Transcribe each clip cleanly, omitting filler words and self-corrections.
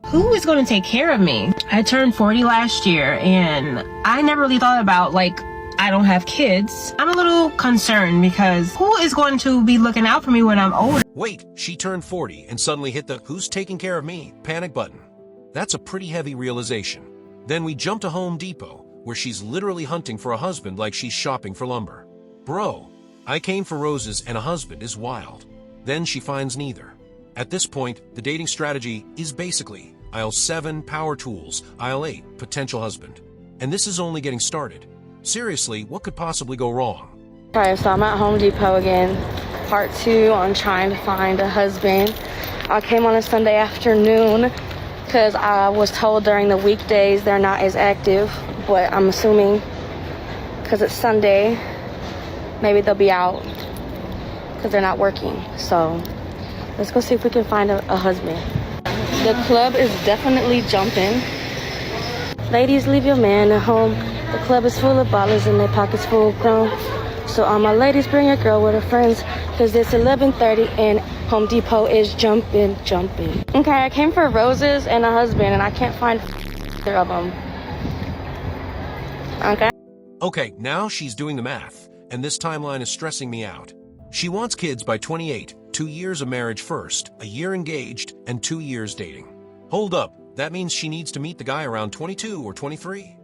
who is going to take care of me? I turned 40 last year and I never really thought about, like, I don't have kids. I'm a little concerned because who is going to be looking out for me when I'm older? Wait, she turned 40 and suddenly hit the "who's taking care of me" panic button. That's a pretty heavy realization. Then we jump to Home Depot, where she's literally hunting for a husband like she's shopping for lumber. Bro, I came for roses and a husband is wild. Then she finds neither. At this point, the dating strategy is basically aisle 7, power tools, aisle 8, potential husband. And this is only getting started. Seriously, what could possibly go wrong? Okay, so I'm at Home Depot again. Part 2 on trying to find a husband. I came on a Sunday afternoon because I was told during the weekdays they're not as active, but I'm assuming because it's Sunday, maybe they'll be out because they're not working. So let's go see if we can find a husband. The club is definitely jumping. Ladies, leave your man at home. The club is full of ballers and their pockets full grown. So all my ladies, bring your girl with her friends, because it's 11:30 and Home Depot is jumping. Okay, I came for roses and a husband and I can't find either of them. Okay, now she's doing the math, and this timeline is stressing me out. She wants kids by 28, 2 years of marriage first, a year engaged, and 2 years dating. Hold up, that means she needs to meet the guy around 22 or 23.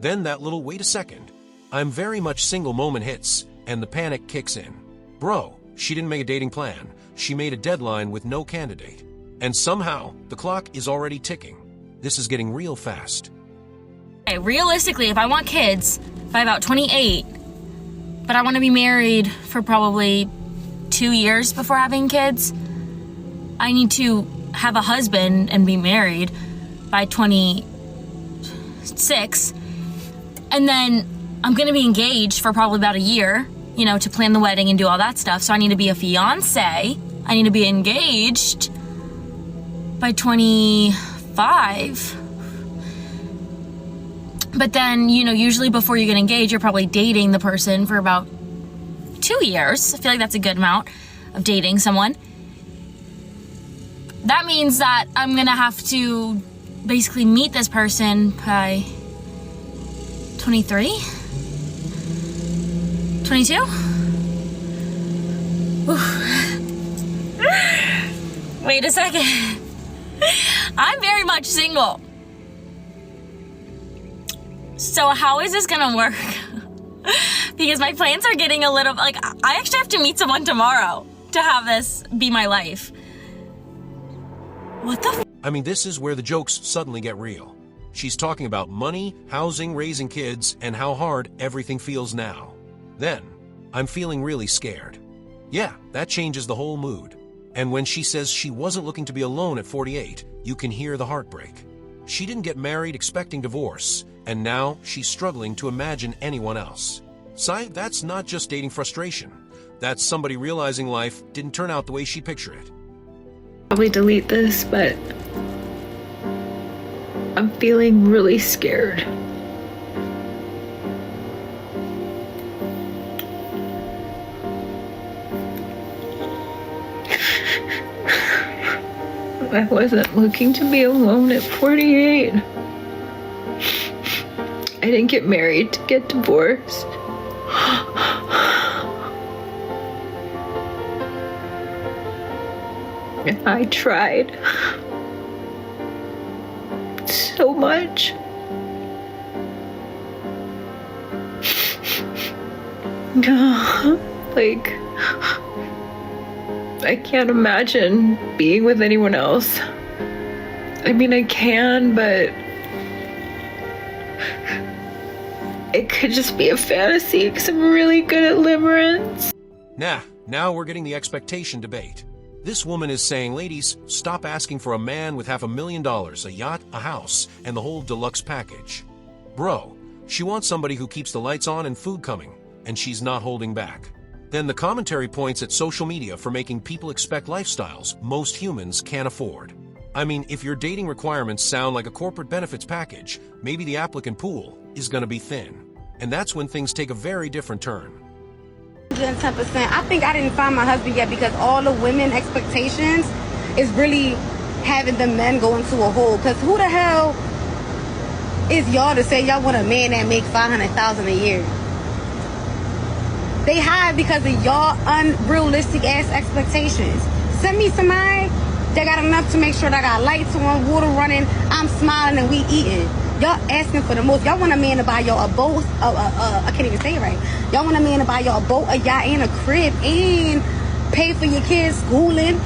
Then that little "wait a second, I'm very much single" moment hits, and the panic kicks in. Bro, she didn't make a dating plan. She made a deadline with no candidate. And somehow, the clock is already ticking. This is getting real fast. Okay, realistically, if I want kids by about 28, but I want to be married for probably 2 years before having kids, I need to have a husband and be married by 26. And then I'm going to be engaged for probably about a year, you know, to plan the wedding and do all that stuff. So I need to be a fiance. I need to be engaged by 25. But then, you know, usually before you get engaged, you're probably dating the person for about 2 years. I feel like that's a good amount of dating someone. That means that I'm going to have to basically meet this person by 23? 22? Wait a second. I'm very much single. So how is this gonna work? Because my plans are getting a little, like, I actually have to meet someone tomorrow to have this be my life. What the I mean, this is where the jokes suddenly get real. She's talking about money, housing, raising kids, and how hard everything feels now. Then, I'm feeling really scared. Yeah, that changes the whole mood. And when she says she wasn't looking to be alone at 48, you can hear the heartbreak. She didn't get married expecting divorce, and now she's struggling to imagine anyone else. Sai, that's not just dating frustration. That's somebody realizing life didn't turn out the way she pictured it. Probably delete this, but I'm feeling really scared. I wasn't looking to be alone at 48. I didn't get married to get divorced. I tried so much. Like, I can't imagine being with anyone else. I mean, I can, but it could just be a fantasy because I'm really good at limerence. Nah, now we're getting the expectation debate. This woman is saying, ladies, stop asking for a man with $500,000, a yacht, a house, and the whole deluxe package. Bro, she wants somebody who keeps the lights on and food coming, and she's not holding back. Then the commentary points at social media for making people expect lifestyles most humans can't afford. I mean, if your dating requirements sound like a corporate benefits package, maybe the applicant pool is going to be thin. And that's when things take a very different turn. 110%. I think I didn't find my husband yet because all the women expectations is really having the men go into a hole. Because who the hell is y'all to say y'all want a man that make $500,000 a year? They hide because of y'all unrealistic ass expectations. Send me somebody that got enough to make sure that I got lights on, water running, I'm smiling, and we eating. Y'all asking for the most. Y'all want a man to buy y'all a boat. I can't even say it right. Y'all want a man to buy y'all a boat, a yacht, and a crib, and pay for your kids' schooling,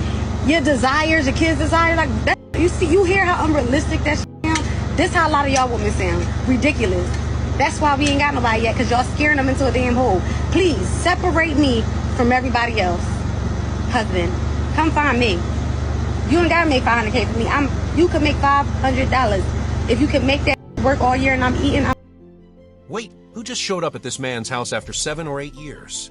your desires, your kids' desires. Like that. You hear how unrealistic that shit sound? This how a lot of y'all women sound. Ridiculous. That's why we ain't got nobody yet, because y'all scaring them into a damn hole. Please, separate me from everybody else. Husband, come find me. You ain't gotta make $500K for me. You could make $500. If you could make that work all year and I'm eating, Wait, who just showed up at this man's house after 7 or 8 years?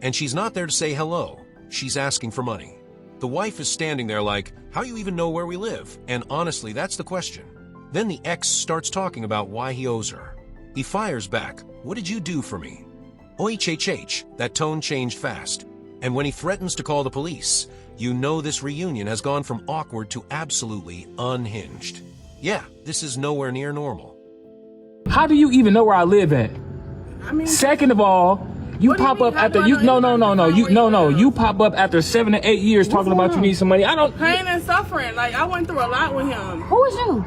And she's not there to say hello. She's asking for money. The wife is standing there like, how do you even know where we live? And honestly, that's the question. Then the ex starts talking about why he owes her. He fires back, what did you do for me? OHHH, that tone changed fast. And when he threatens to call the police, you know this reunion has gone from awkward to absolutely unhinged. Yeah, this is nowhere near normal. How do you even know where I live at? Second of all, you pop up after you you pop up after 7 to 8 years talking about you need some money. I don't pain and suffering. Like I went through a lot with him. Who is you?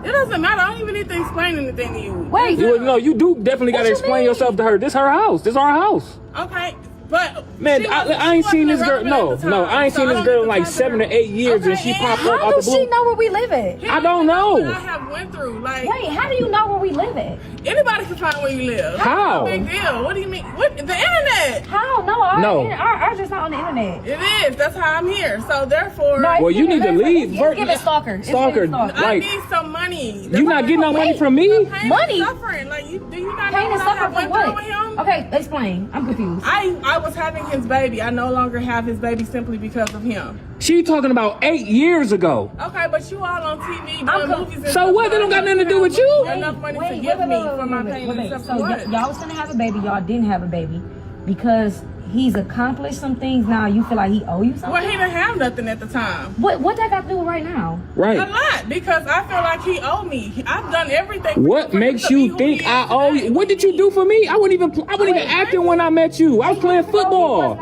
It doesn't matter. I don't even need to explain anything to you. Wait, no, you do definitely gotta explain yourself to her. This her house. This our house. Okay. But man, I ain't seen this girl. No, I ain't seen this girl in like 7 to 8 years, and she popped up out the blue. How does she know where we live at? I don't know. What I have went through. Like, wait, how do you know where we live at? Anybody can find where you live. How? Big deal. What do you mean? What? The internet? How? No. Ours is not on the internet. It is. That's how I'm here. So therefore, well, you need to leave. Give it stalker. I need some money. You not getting no money from me? Money? Suffering. Like do you not pain know and what I suffering have for went through what? with him? Okay, explain. I'm confused. I was having his baby. I no longer have his baby simply because of him. She talking about 8 years ago. Okay, but you all on TV doing movies and so what? That don't got nothing to do with you. Enough money to give me for my pain and suffering. So y'all was gonna have a baby. Y'all didn't have a baby because he's accomplished some things. Now you feel like he owe you something. Well, he didn't have nothing at the time. What that got to do with right now? Right. A lot, because I feel like he owed me. I've done everything. What makes you think I owe you? What did you do for me? I wasn't even acting when I met you. I was playing football.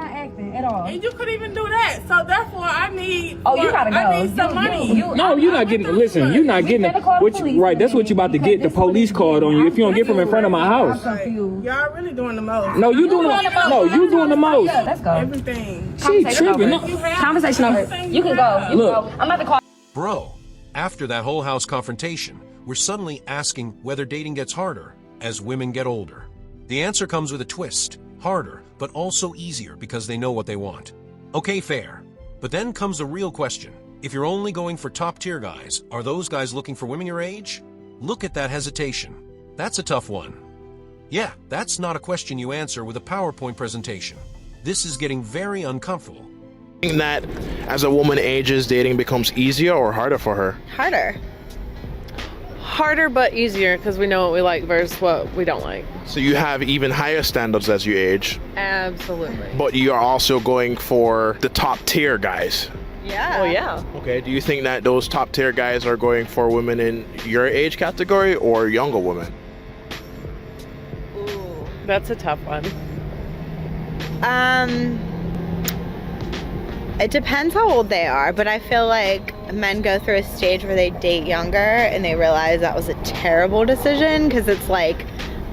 At all. And you couldn't even do that. So therefore, I need. Oh, you gotta go. I need some money. You're not getting. Listen, you're not getting. Right, that's what you about to get. The police called on you if you don't get from in front of my house. Y'all really doing the most. No, you doing the most. No, you doing the most. Let's go. Everything. She tripping. Conversation over. You can go. Look, I'm about to call. Bro, after that whole house confrontation, we're suddenly asking whether dating gets harder as women get older. The answer comes with a twist. Harder, but also easier because they know what they want. Okay, fair. But then comes the real question. If you're only going for top-tier guys, are those guys looking for women your age? Look at that hesitation. That's a tough one. Yeah, that's not a question you answer with a PowerPoint presentation. This is getting very uncomfortable. Think that as a woman ages, dating becomes easier or harder for her? Harder but easier because we know what we like versus what we don't like. So you have even higher standards as you age. Absolutely. But you are also going for the top tier guys. Yeah. Oh yeah. Okay, do you think that those top tier guys are going for women in your age category or younger women? Ooh, that's a tough one. It depends how old they are, but I feel like men go through a stage where they date younger and they realize that was a terrible decision because it's like,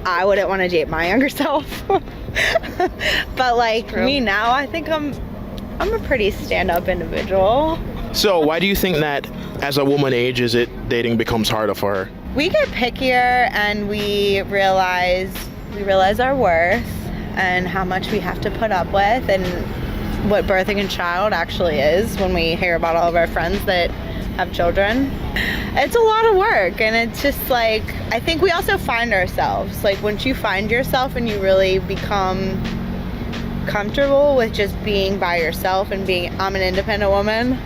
I wouldn't want to date my younger self. But like me now, I think I'm a pretty stand-up individual. So why do you think that as a woman ages, dating becomes harder for her? We get pickier and we realize our worth and how much we have to put up with and what birthing a child actually is when we hear about all of our friends that have children. It's a lot of work, and it's just like, I think we also find ourselves. Like once you find yourself and you really become comfortable with just being by yourself and being, I'm an independent woman,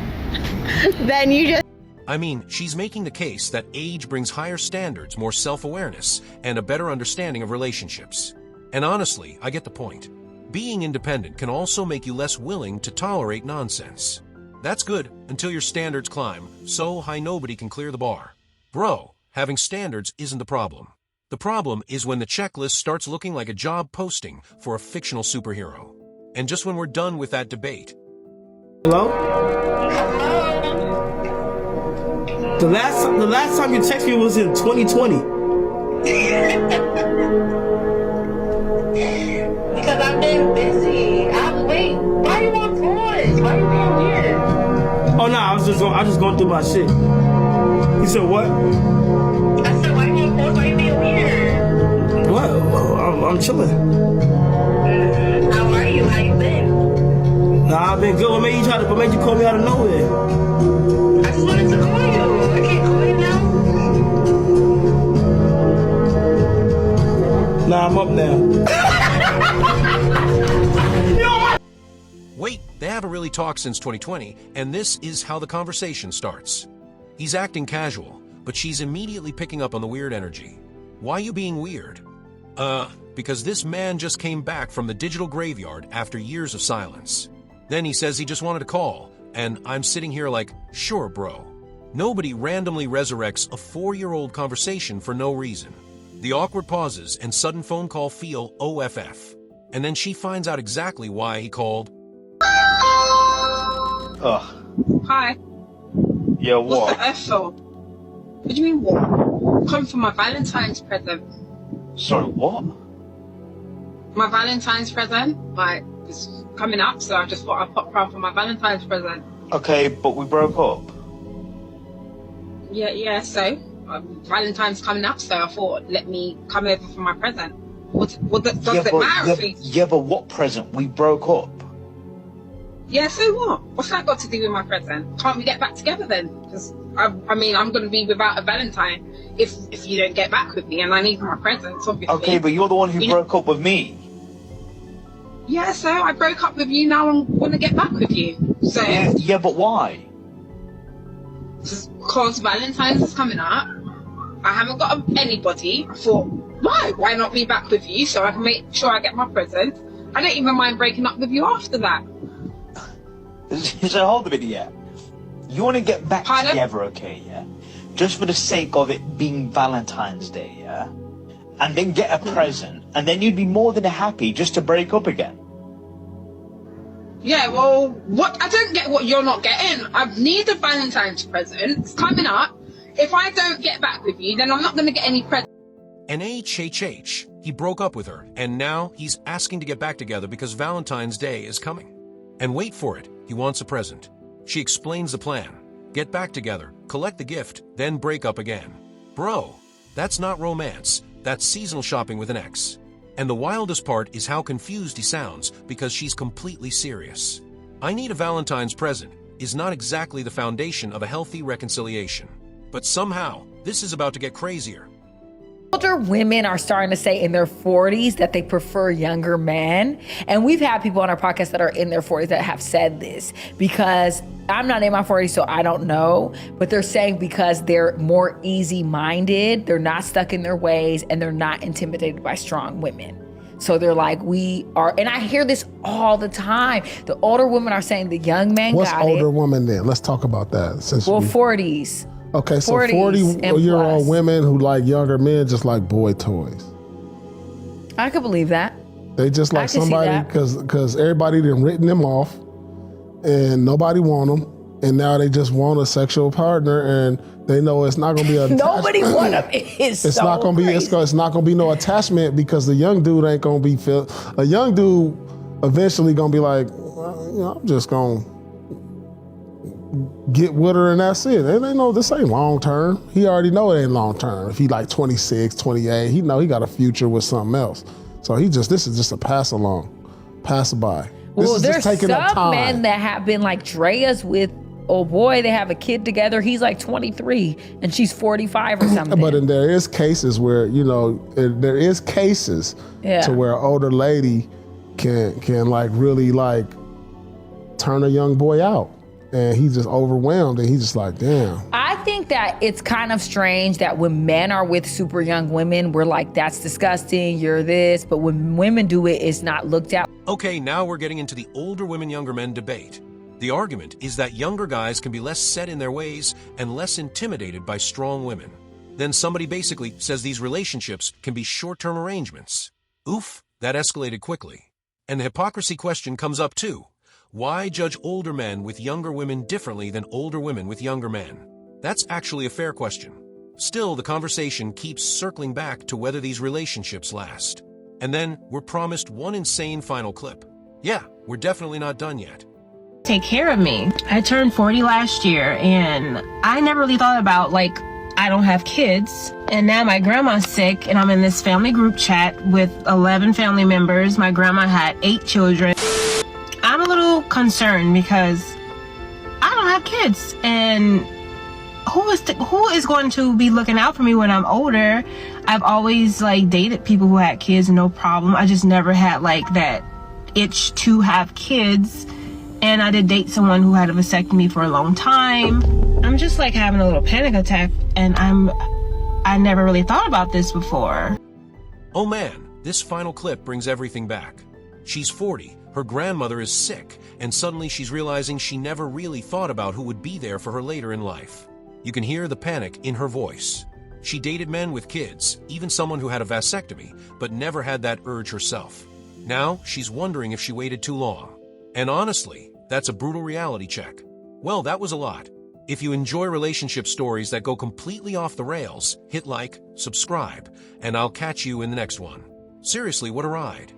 then you just... I mean, she's making the case that age brings higher standards, more self-awareness, and a better understanding of relationships. And honestly, I get the point. Being independent can also make you less willing to tolerate nonsense. That's good until your standards climb so high nobody can clear the bar. Bro, having standards isn't the problem. The problem is when the checklist starts looking like a job posting for a fictional superhero. And just when we're done with that debate. Hello? The last time you texted me was in 2020. Because I've been busy. Wait, why you on pause? Why you being weird? Oh no, I was just going through my shit. You said what? I said, why you on pause? Why you being weird? What? I'm chilling. How are you? How you been? Nah, I've been good. What made you call me out of nowhere? I just wanted to call you. I can't call you now. Nah, I'm up now. Wait, they haven't really talked since 2020, and this is how the conversation starts. He's acting casual, but she's immediately picking up on the weird energy. Why you being weird? Because this man just came back from the digital graveyard after years of silence. Then he says he just wanted to call, and I'm sitting here like, sure, bro. Nobody randomly resurrects a 4-year-old conversation for no reason. The awkward pauses and sudden phone call feel OFF. And then she finds out exactly why he called. Ugh. Hi. Yeah, what? What's the F for? What do you mean what? Come for my Valentine's present. Sorry, what? My Valentine's present? Like, it's coming up, so I just thought I'd pop round for my Valentine's present. Okay, but we broke up. Yeah, so Valentine's coming up, so I thought, let me come over for my present. Does it matter if Yeah, but what present? We broke up. Yeah, so what? What's that got to do with my present? Can't we get back together then? Because, I mean, I'm going to be without a Valentine if you don't get back with me, and I need my presents, obviously. Okay, but you're the one who broke up with me. Yeah, so I broke up with you, now I want to get back with you. So Yeah, but why? Because Valentine's is coming up. I haven't got anybody. I thought, why not be back with you so I can make sure I get my present? I don't even mind breaking up with you after that. So hold a minute, yeah. You want to get back together, okay, yeah? Just for the sake of it being Valentine's Day, yeah? And then get a present, and then you'd be more than happy just to break up again. Yeah, well, what? I don't get what you're not getting. I need a Valentine's present. It's coming up. If I don't get back with you, then I'm not going to get any present. And HHH, he broke up with her, and now he's asking to get back together because Valentine's Day is coming. And wait for it, he wants a present. She explains the plan. Get back together, collect the gift, then break up again. Bro, that's not romance. That's seasonal shopping with an ex. And the wildest part is how confused he sounds because she's completely serious. I need a Valentine's present is not exactly the foundation of a healthy reconciliation. But somehow, this is about to get crazier. Older women are starting to say in their 40s that they prefer younger men. And we've had people on our podcast that are in their 40s that have said this because I'm not in my 40s, so I don't know. But they're saying because they're more easy-minded, they're not stuck in their ways, and they're not intimidated by strong women. So they're like, we are, and I hear this all the time. The older women are saying the young men What's got older it. women then? Let's talk about that. Since Well, 40s. Okay, so 40s and 40-year-old plus. women who like younger men just like boy toys. I could believe that. They just I like can see somebody that. because everybody done written them off and nobody want them. And now they just want a sexual partner and they know it's not going to be a Nobody want them. It's It's so not gonna be. It's not gonna be no attachment because the young dude ain't gonna be. A young dude eventually gonna be like, well, you know, I'm just gonna get with her and that's it. And they know this ain't long term. He already know it ain't long term. If he like 26, 28, he know he got a future with something else. So this is just a pass along, pass by. Well, this is there's just taking up some time. men that have been like Drea's with, oh boy, they have a kid together. He's like 23 and she's 45 or something. But then there is cases where, you know, there is cases to where an older lady can like really like turn a young boy out. And he's just overwhelmed and he's just like, damn. I think that it's kind of strange that when men are with super young women, we're like, that's disgusting, you're this. But when women do it, it's not looked at. Okay, now we're getting into the older women, younger men debate. The argument is that younger guys can be less set in their ways and less intimidated by strong women. Then somebody basically says these relationships can be short-term arrangements. Oof, that escalated quickly. And the hypocrisy question comes up too. Why judge older men with younger women differently than older women with younger men? That's actually a fair question. Still, the conversation keeps circling back to whether these relationships last. And then we're promised one insane final clip. Yeah, we're definitely not done yet. Take care of me. I turned 40 last year, and I never really thought about, like, I don't have kids. And now my grandma's sick, and I'm in this family group chat with 11 family members. My grandma had 8 children. I'm a little concerned because I don't have kids, and who is going to be looking out for me when I'm older? I've always like dated people who had kids, no problem. I just never had like that itch to have kids. And I did date someone who had a vasectomy for a long time. I'm just like having a little panic attack, and I never really thought about this before. Oh man, this final clip brings everything back. She's 40, her grandmother is sick, and suddenly she's realizing she never really thought about who would be there for her later in life. You can hear the panic in her voice. She dated men with kids, even someone who had a vasectomy, but never had that urge herself. Now she's wondering if she waited too long. And honestly, that's a brutal reality check. Well, that was a lot. If you enjoy relationship stories that go completely off the rails, hit like, subscribe, and I'll catch you in the next one. Seriously, what a ride.